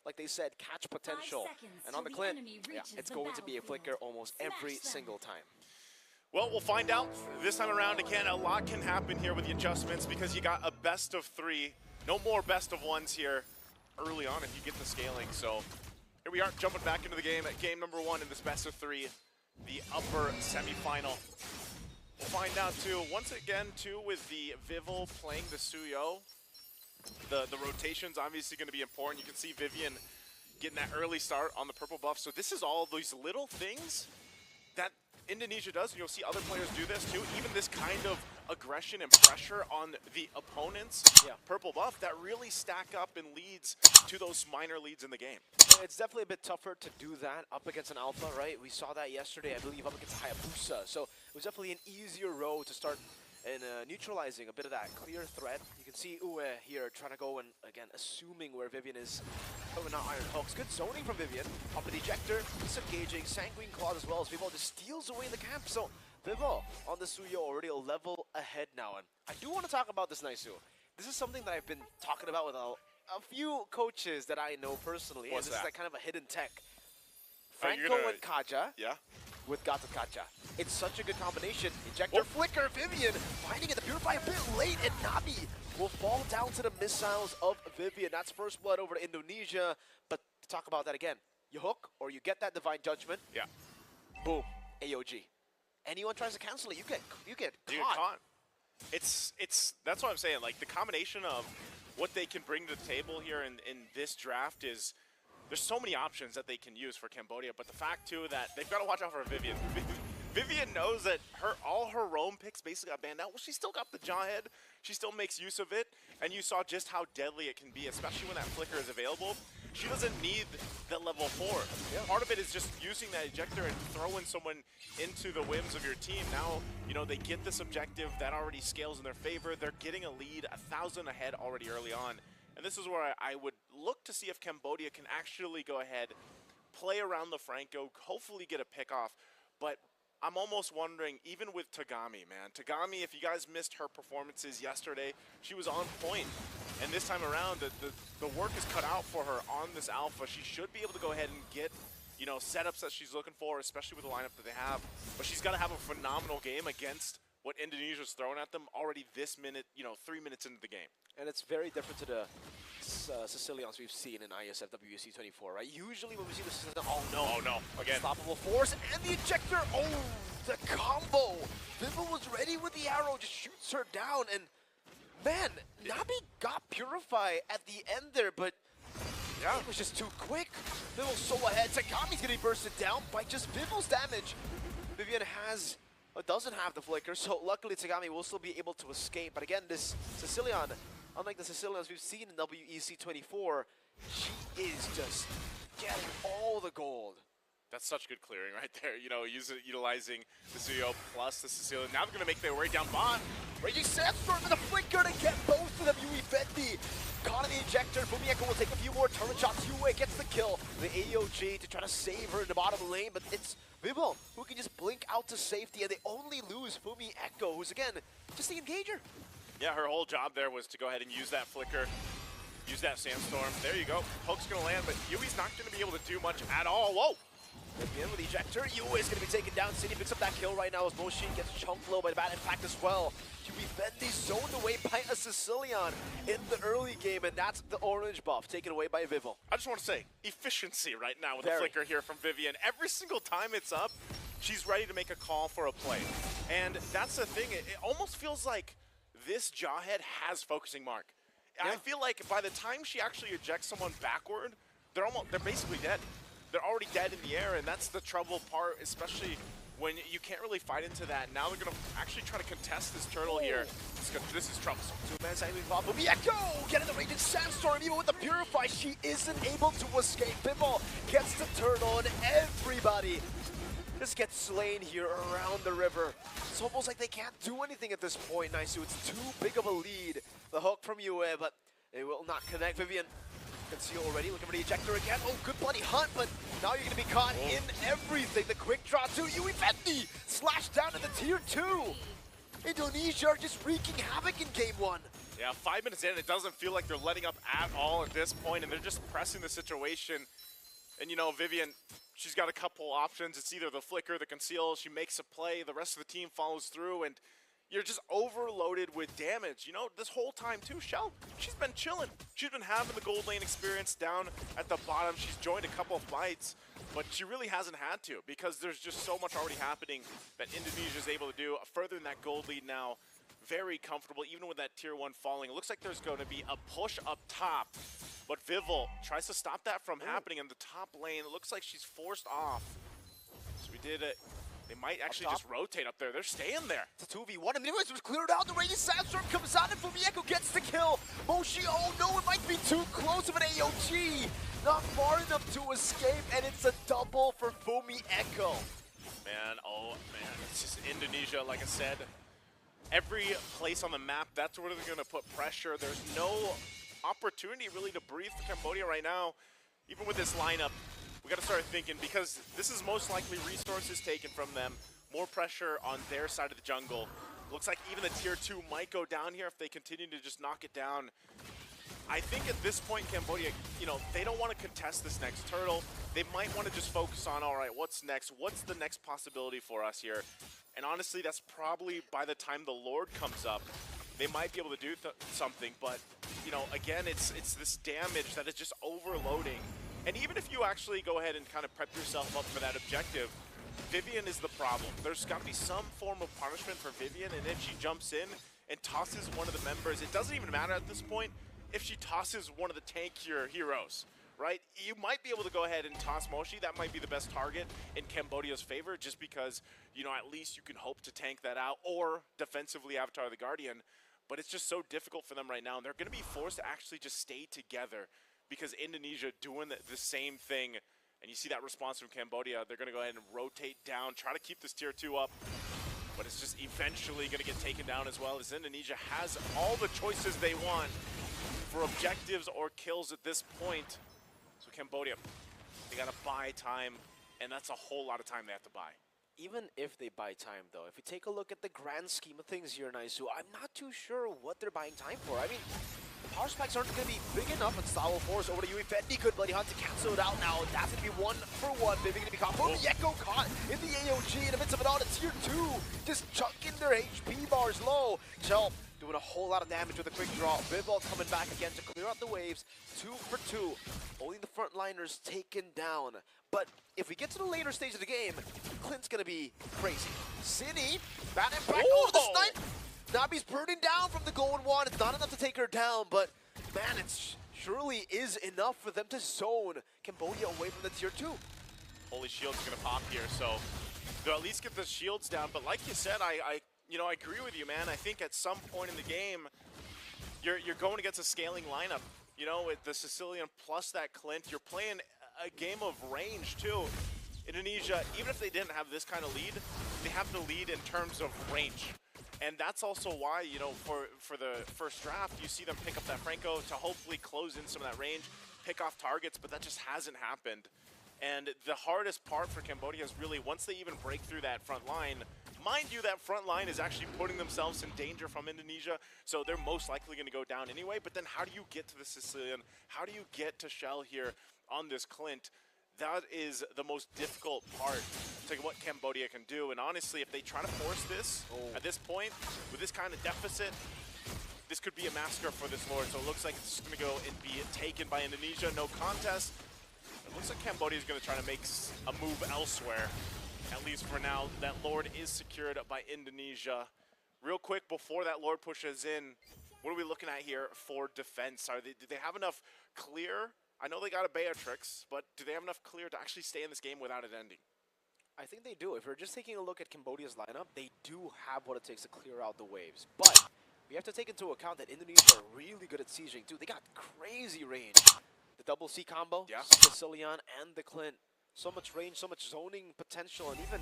like they said, catch potential. And on the Clint, yeah, it's going to be a flicker almost every single time. Well, we'll find out this time around. Again, a lot can happen here with the adjustments because you got a best of 3. No more best of 1s here early on if you get the scaling. So here we are jumping back into the game at game number 1 in this best of 3, the upper semifinal. We'll find out too, once again too, with the Vival playing the Suyo, the rotation's obviously going to be important. You can see Vivian getting that early start on the purple buff. So this is all these little things that Indonesia does, and you'll see other players do this too. Even this kind of aggression and pressure on the opponent's purple buff that really stack up and leads to those minor leads in the game. It's definitely a bit tougher to do that up against an alpha, right? We saw that yesterday, I believe, up against Hayabusa. So it was definitely an easier road to start and neutralizing a bit of that clear threat. You can see Uwe here trying to go and, again, assuming where Vivian is. Oh, not Iron Hooks. Good zoning from Vivian. Up with the ejector, disengaging. Sanguine Claws as well as Vival just steals away the camp. So Vival on the Suyo already a level ahead now. And I do want to talk about this Naisu. This is something that I've been talking about with a few coaches that I know personally. What's and this that? is like kind of a hidden tech. Franco and Kaja. Yeah. With Gata Kacha. It's such a good combination. Ejector, flicker, Vivian finding it. The Purify a bit late, and Nabi will fall down to the missiles of Vivian. That's first blood over to Indonesia. But to talk about that again, you hook or you get that Divine Judgment. Yeah. Boom. AOG. Anyone tries to cancel it, you get caught. You get caught. It's that's what I'm saying. Like the combination of what they can bring to the table here in this draft is. There's so many options that they can use for Cambodia, but the fact too that they've got to watch out for Vivian. Vivian knows that all her roam picks basically got banned out. Well, she still got the Jawhead. She still makes use of it, and you saw just how deadly it can be, especially when that flicker is available. She doesn't need that level 4. Yeah. Part of it is just using that ejector and throwing someone into the whims of your team. Now, you know, they get this objective that already scales in their favor. They're getting a lead, 1,000 ahead already early on. And this is where I would look to see if Cambodia can actually go ahead, play around the Franco, hopefully get a pick off. But I'm almost wondering, even with Tagami, man. Tagami, if you guys missed her performances yesterday, she was on point. And this time around, the work is cut out for her on this alpha. She should be able to go ahead and get, you know, setups that she's looking for, especially with the lineup that they have. But she's got to have a phenomenal game against what Indonesia's throwing at them already this minute, you know, 3 minutes into the game. And it's very different to the Sicilians we've seen in Iesf Wec 24, right? Usually when we see the Sicilians, oh no, again. Unstoppable force, and the ejector, oh, the combo! Vival was ready with the arrow, just shoots her down, and man, Nabi got Purify at the end there, but yeah, it was just too quick. Vival's so ahead, Tagami's getting bursted down by just Vival's damage. Vivian doesn't have the flicker, so luckily Tagami will still be able to escape. But again, this Sicilian, unlike the Sicilians we've seen in WEC 24, she is just getting all the gold. That's such good clearing right there. You know, utilizing the Suyo plus the Sicilian. Now they're going to make their way down bot. Raging Sandstorm with a flicker to get both of them. Yui Fendi caught in the ejector. Fumieko will take a few more turret shots. Yue gets the kill. The AOG to try to save her in the bottom lane, but it's Vival who can just blink out to safety, and they only lose Fumieko, who's again just the engager. Yeah, her whole job there was to go ahead and use that flicker, use that Sandstorm. There you go. Hook's going to land, but Yui's not going to be able to do much at all. Whoa! Again with the ejector, Yue is going to be taken down. City picks up that kill right now as Moshin gets chunked low by the bad impact as well. Yui Fendi zoned away by a Sicilian in the early game, and that's the orange buff taken away by Vival. I just want to say, efficiency right now with the flicker here from Vivian. Every single time it's up, she's ready to make a call for a play. And that's the thing, it almost feels like this Jawhead has focusing mark. Yeah. I feel like by the time she actually ejects someone backward, they're basically dead. They're already dead in the air, and that's the trouble part, especially when you can't really fight into that. Now they're going to actually try to contest this turtle here. This is troublesome. Two-man side involved. Fumieko getting the Raging Sandstorm. Even with the Purify, she isn't able to escape. Vival gets the turtle, and everybody just gets slain here around the river. It's almost like they can't do anything at this point, Naisu. It's too big of a lead. The hook from Yue, but it will not connect. Vivian can see already, looking for the ejector again. Oh, good bloody hunt, but now you're going to be caught in everything. The quick draw too. Yui Fendi slashed down to the tier 2. Indonesia are just wreaking havoc in game 1. Yeah, 5 minutes in, it doesn't feel like they're letting up at all at this point, and they're just pressing the situation. And, you know, Vivian, she's got a couple options. It's either the flicker, the conceal, she makes a play, the rest of the team follows through, and you're just overloaded with damage. You know, this whole time, too, Shell, she's been chilling. She's been having the gold lane experience down at the bottom. She's joined a couple of fights, but she really hasn't had to because there's just so much already happening that Indonesia is able to do. Further in that gold lead now, very comfortable, even with that tier 1 falling. It looks like there's going to be a push up top, but Vival tries to stop that from happening in the top lane. It looks like she's forced off. So we did it. They might actually just rotate up there. They're staying there. It's a 2v1, and anyways, it was cleared out. The Radiant Sandstorm comes out, and Mlbb gets the kill. Moshi, oh no, it might be too close of an AOG. Not far enough to escape, and it's a double for Fumi Echo. Man, oh man, it's just Indonesia, like I said. Every place on the map, that's where they're going to put pressure. There's no opportunity really to breathe for Cambodia right now. Even with this lineup, we got to start thinking, because this is most likely resources taken from them. More pressure on their side of the jungle. Looks like even the tier 2 might go down here if they continue to just knock it down. I think at this point, Cambodia, you know, they don't want to contest this next turtle. They might want to just focus on, all right, what's next? What's the next possibility for us here? And honestly, that's probably by the time the Lord comes up, they might be able to do something. But, you know, again, it's this damage that is just overloading. And even if you actually go ahead and kind of prep yourself up for that objective, Vivian is the problem. There's got to be some form of punishment for Vivian, and if she jumps in and tosses one of the members, it doesn't even matter at this point if she tosses one of the tankier heroes, right? You might be able to go ahead and toss Moshi. That might be the best target in Cambodia's favor, just because, you know, at least you can hope to tank that out or defensively Avatar the Guardian. But it's just so difficult for them right now, and they're going to be forced to actually just stay together because Indonesia doing the same thing. And you see that response from Cambodia. They're going to go ahead and rotate down, try to keep this tier 2 up. But it's just eventually going to get taken down as well, as Indonesia has all the choices they want for objectives or kills at this point. So Cambodia, they got to buy time, and that's a whole lot of time they have to buy. Even if they buy time, though, if we take a look at the grand scheme of things here in Iesf, I'm not too sure what they're buying time for. I mean, the power spikes aren't going to be big enough, and Style Force over to Yui Fendi. Good Bloody Hunt to cancel it out now. That's going to be 1-for-1. Maybe going to be caught. Boom, Echo caught in the AOG in the midst of it all. It's tier 2, just chucking their HP bars low. Shell doing a whole lot of damage with a quick draw. Vival coming back again to clear out the waves. 2 for 2. Only the frontliners taken down. But if we get to the later stage of the game, Clint's gonna be crazy. Cine, bad impact. Oh, the snipe! Nabi's burning down from the golden wand. It's not enough to take her down, but man, it surely is enough for them to zone Cambodia away from the tier 2. Holy Shield's gonna pop here, so they'll at least get the shields down. But like you said, I agree with you, man. I think at some point in the game, you're going against a scaling lineup. You know, with the Sicilian plus that Clint, you're playing a game of range too. Indonesia, even if they didn't have this kind of lead, they have the lead in terms of range. And that's also why, you know, for the first draft, you see them pick up that Franco to hopefully close in some of that range, pick off targets, but that just hasn't happened. And the hardest part for Cambodia is really once they even break through that front line. Mind you, that front line is actually putting themselves in danger from Indonesia, so they're most likely going to go down anyway. But then how do you get to the Sicilian? How do you get to Shell here on this Clint? That is the most difficult part to what Cambodia can do. And honestly, if they try to force this at this point, with this kind of deficit, this could be a massacre for this Lord. So it looks like it's going to go and be taken by Indonesia. No contest. It looks like Cambodia is going to try to make a move elsewhere. At least for now, that Lord is secured by Indonesia. Real quick, before that Lord pushes in, what are we looking at here for defense? Do they have enough clear? I know they got a Beatrix, but do they have enough clear to actually stay in this game without it ending? I think they do. If we're just taking a look at Cambodia's lineup, they do have what it takes to clear out the waves. But we have to take into account that Indonesia are really good at sieging too. They got crazy range. The double C combo, yeah. Sicilian and the Clint. So much range, so much zoning potential, and even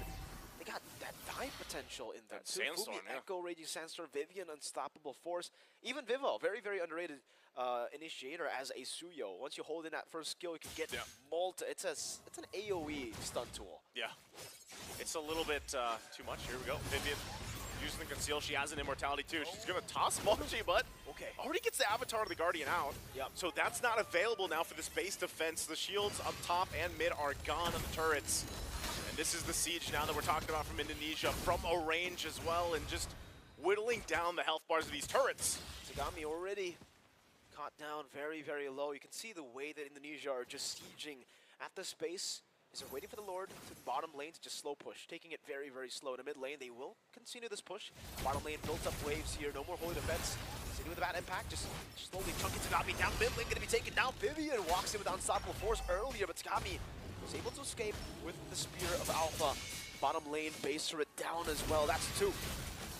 they got that dive potential in them too. Sandstorm, Fumi, Echo, Raging Sandstorm, Vivian, Unstoppable Force. Even Vival, very, very underrated initiator as a Suyo. Once you hold in that first skill, you can get multi. It's an AoE stun tool. Yeah. It's a little bit too much. Here we go. Vivian using the conceal. She has an immortality too. She's gonna toss Mochi, but already gets the Avatar of the Guardian out. So that's not available now for this base defense. The shields up top and mid are gone on the turrets. And this is the siege now that we're talking about from Indonesia, from a range as well, and just whittling down the health bars of these turrets. Zagami already caught down very, very low. You can see the way that Indonesia are just sieging at this base. They're waiting for the Lord to the bottom lane to just slow push, taking it very, very slow. To mid lane, they will continue this push. Bottom lane built up waves here, no more holy defense. City with a bad impact, just slowly chunking Zagami down. Mid lane gonna be taken down. Vivian walks in with unstoppable force earlier, but Zagami was able to escape with the Spear of Alpha. Bottom lane base turret down as well. That's 2.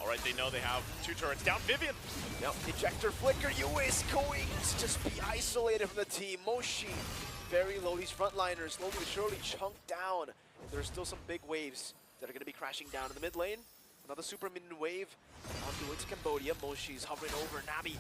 All right, they know they have 2 turrets down. Vivian! Yep, ejector flicker. US going to just be isolated from the team. Moshi very low. These frontliners slowly but surely chunked down. There's still some big waves that are going to be crashing down in the mid lane. Another super minion wave on the way to Cambodia. Moshi's hovering over. Nabi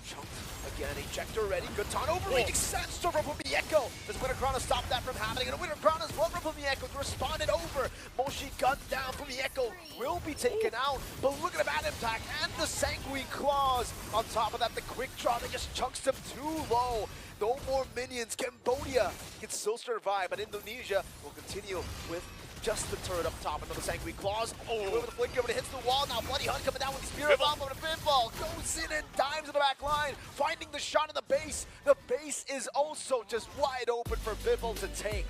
chunked again. Ejector ready. Good taunt overreaching. Sandstorm from Mieko. Does Winter Crown to stop that from happening? And a Winter Crown as well from Mieko to respond it over. Moshi gunned down from Mieko. Will be taken out. But look at the bad impact and the Sanguine Claws. On top of that, the quick draw that just chunks them too low. No more minions. Cambodia can still survive, but Indonesia will continue with just the turret up top. Another Sanguine Claws. Over the flicker, but it hits the wall. Now Bloody Hunt coming down with the Spear of Alpha, but a pinball goes in and dives in the back line, finding the shot in the base. The base is also just wide open for Bibble to take.